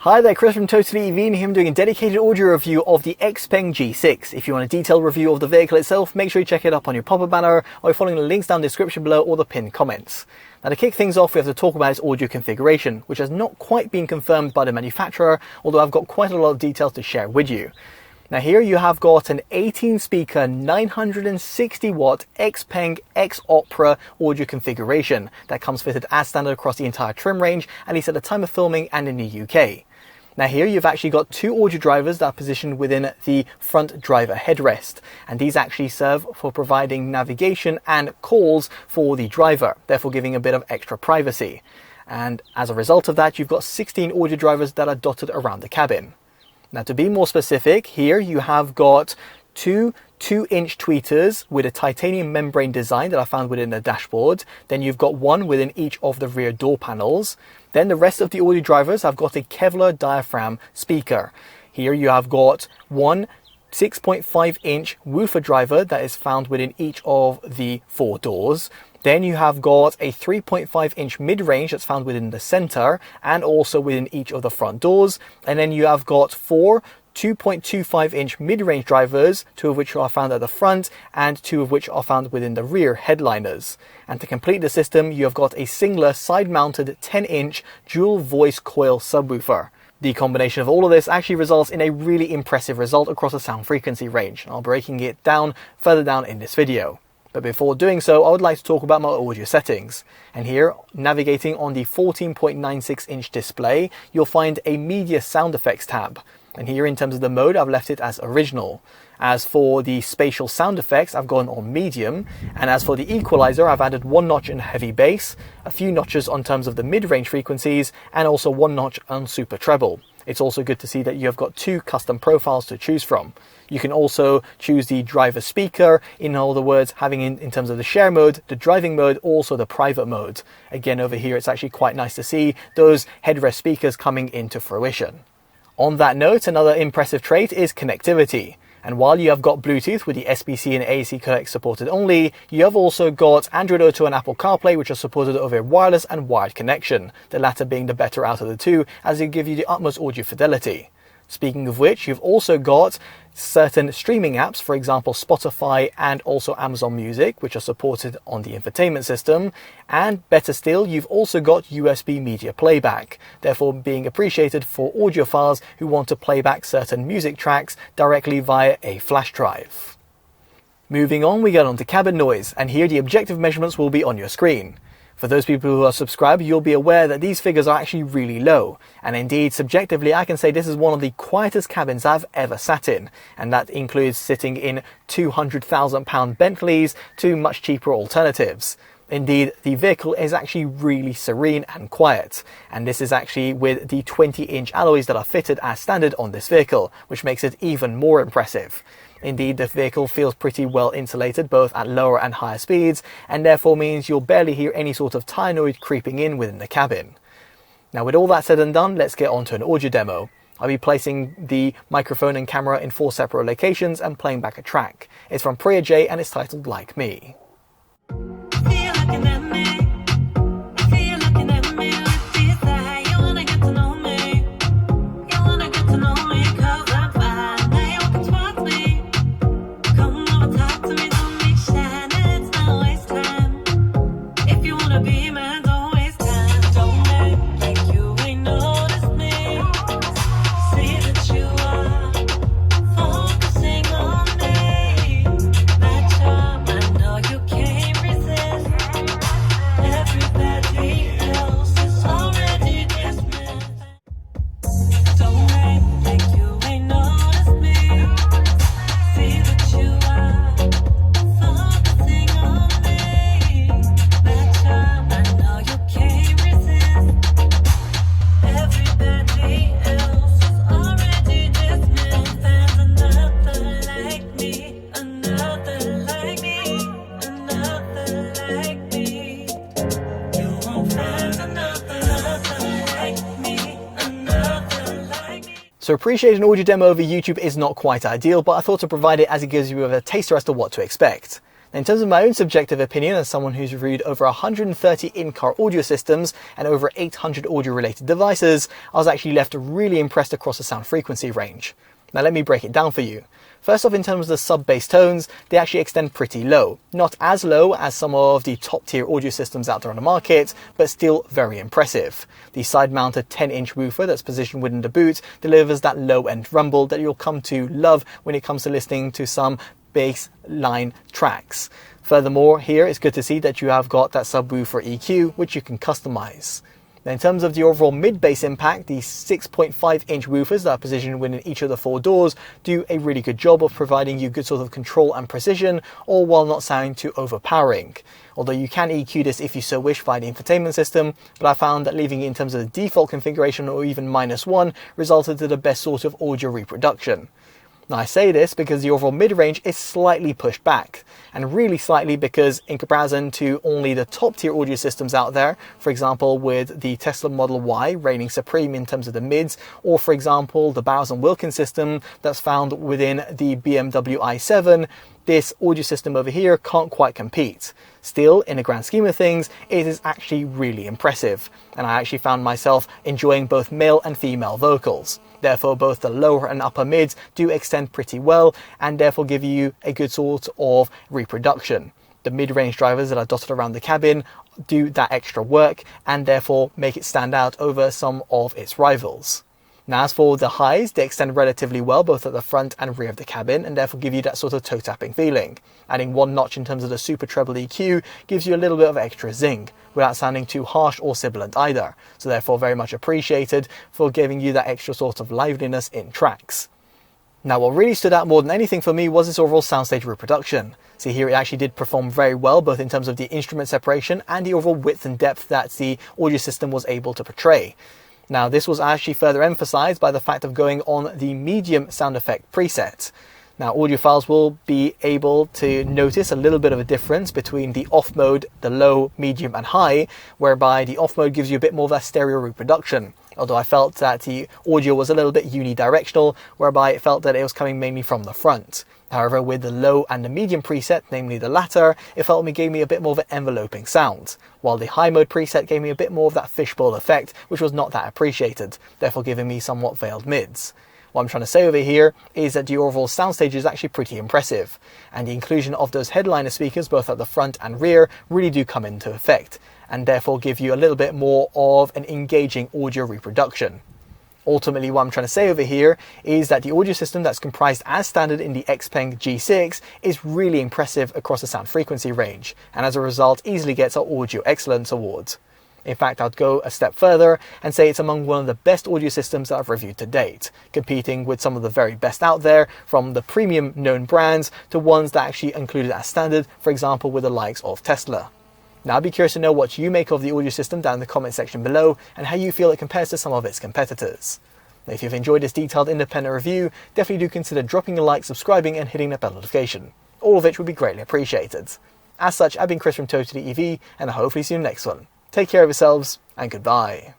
Hi there, Chris from TotallyEV, and here I'm doing a dedicated audio review of the Xpeng G6. If you want a detailed review of the vehicle itself, make sure you check it up on your pop-up banner or following the links down the description below or the pinned comments. Now to kick things off, we have to talk about its audio configuration, which has not quite been confirmed by the manufacturer, although I've got quite a lot of details to share with you. Now here you have got an 18 speaker 960 watt Xpeng Xopera audio configuration that comes fitted as standard across the entire trim range, at least at the time of filming and in the UK. Now here you've actually got two audio drivers that are positioned within the front driver headrest, and these actually serve for providing navigation and calls for the driver, therefore giving a bit of extra privacy. And as a result of that, you've got 16 audio drivers that are dotted around the cabin. Now to be more specific, here you have got two 2-inch tweeters with a titanium membrane design that I found within the dashboard. Then you've got one within each of the rear door panels. Then the rest of the audio drivers have got a Kevlar diaphragm speaker. Here you have got one 6.5-inch woofer driver that is found within each of the 4 doors. Then you have got a 3.5-inch mid-range that's found within the center and also within each of the front doors. And then you have got 4 2.25-inch mid-range drivers, 2 of which are found at the front and 2 of which are found within the rear headliners. And to complete the system, you have got a singular side-mounted 10-inch dual voice coil subwoofer. The combination of all of this actually results in a really impressive result across the sound frequency range. I'll be breaking it down further down in this video. But before doing so, I would like to talk about my audio settings. And here, navigating on the 14.96-inch display, you'll find a media sound effects tab. And here in terms of the mode, I've left it as original. As for the spatial sound effects, I've gone on medium. And as for the equalizer, I've added 1 notch in heavy bass, a few notches on terms of the mid-range frequencies, and also 1 notch on super treble. It's also good to see that you have got 2 custom profiles to choose from. You can also choose the driver speaker, in other words, having in terms of the share mode, the driving mode, also the private mode. Again, over here, it's actually quite nice to see those headrest speakers coming into fruition. On that note, another impressive trait is connectivity. And while you have got Bluetooth with the SBC and AAC codecs supported only, you have also got Android Auto and Apple CarPlay, which are supported over a wireless and wired connection, the latter being the better out of the two, as they give you the utmost audio fidelity. Speaking of which, you've also got certain streaming apps, for example Spotify and also Amazon Music, which are supported on the infotainment system. And better still, you've also got USB media playback, therefore being appreciated for audiophiles who want to play back certain music tracks directly via a flash drive. Moving on, we get on to cabin noise, and here the objective measurements will be on your screen. For those people who are subscribed, you'll be aware that these figures are actually really low. And indeed, subjectively, I can say this is one of the quietest cabins I've ever sat in. And that includes sitting in £200,000 Bentleys to much cheaper alternatives. Indeed, the vehicle is actually really serene and quiet. And this is actually with the 20-inch alloys that are fitted as standard on this vehicle, which makes it even more impressive. Indeed, the vehicle feels pretty well insulated both at lower and higher speeds, and therefore means you'll barely hear any sort of tyre noise creeping in within the cabin. Now with all that said and done, let's get on to an audio demo. I'll be placing the microphone and camera in 4 separate locations and playing back a track. It's from Priya J and it's titled Like Me. So appreciate an audio demo over YouTube is not quite ideal, but I thought to provide it as it gives you a taster as to what to expect. In terms of my own subjective opinion, as someone who's reviewed over 130 in-car audio systems and over 800 audio-related devices, I was actually left really impressed across the sound frequency range. Now let me break it down for you. First off, in terms of the sub-bass tones, they actually extend pretty low. Not as low as some of the top-tier audio systems out there on the market, but still very impressive. The side-mounted 10-inch woofer that's positioned within the boot delivers that low-end rumble that you'll come to love when it comes to listening to some bass line tracks. Furthermore, here it's good to see that you have got that subwoofer EQ, which you can customize. Now, in terms of the overall mid-bass impact, the 6.5-inch woofers that are positioned within each of the 4 doors do a really good job of providing you good sort of control and precision, all while not sounding too overpowering. Although you can EQ this if you so wish via the infotainment system, but I found that leaving it in terms of the default configuration or even -1 resulted to the best sort of audio reproduction. Now I say this because the overall mid-range is slightly pushed back, and really slightly because in comparison to only the top tier audio systems out there, for example with the Tesla Model Y reigning supreme in terms of the mids, or for example the Bowers & Wilkins system that's found within the BMW i7, this audio system over here can't quite compete. Still, in the grand scheme of things, it is actually really impressive, and I actually found myself enjoying both male and female vocals. Therefore, both the lower and upper mids do extend pretty well, and therefore give you a good sort of reproduction. The mid-range drivers that are dotted around the cabin do that extra work, and therefore make it stand out over some of its rivals. Now as for the highs, they extend relatively well both at the front and rear of the cabin, and therefore give you that sort of toe tapping feeling. Adding one notch in terms of the super treble EQ gives you a little bit of extra zing, without sounding too harsh or sibilant either, so therefore very much appreciated for giving you that extra sort of liveliness in tracks. Now what really stood out more than anything for me was its overall soundstage reproduction. See here it actually did perform very well both in terms of the instrument separation and the overall width and depth that the audio system was able to portray. Now this was actually further emphasized by the fact of going on the medium sound effect preset. Now audiophiles will be able to notice a little bit of a difference between the off mode, the low, medium and high, whereby the off mode gives you a bit more of that stereo reproduction. Although I felt that the audio was a little bit unidirectional, whereby it felt that it was coming mainly from the front. However, with the low and the medium preset, namely the latter, it felt it gave me a bit more of an enveloping sound, while the high mode preset gave me a bit more of that fishbowl effect, which was not that appreciated, therefore giving me somewhat veiled mids. What I'm trying to say over here is that the overall soundstage is actually pretty impressive, and the inclusion of those headliner speakers both at the front and rear really do come into effect, and therefore give you a little bit more of an engaging audio reproduction. Ultimately, what I'm trying to say over here is that the audio system that's comprised as standard in the Xpeng G6 is really impressive across the sound frequency range, and as a result easily gets our Audio Excellence Award. In fact, I'd go a step further and say it's among one of the best audio systems that I've reviewed to date, competing with some of the very best out there, from the premium known brands to ones that actually included as standard, for example with the likes of Tesla. Now I'd be curious to know what you make of the audio system down in the comment section below, and how you feel it compares to some of its competitors. Now, if you've enjoyed this detailed independent review, definitely do consider dropping a like, subscribing and hitting that bell notification, all of which would be greatly appreciated. As such, I've been Chris from TotallyEV, and I'll hopefully see you in the next one. Take care of yourselves, and goodbye.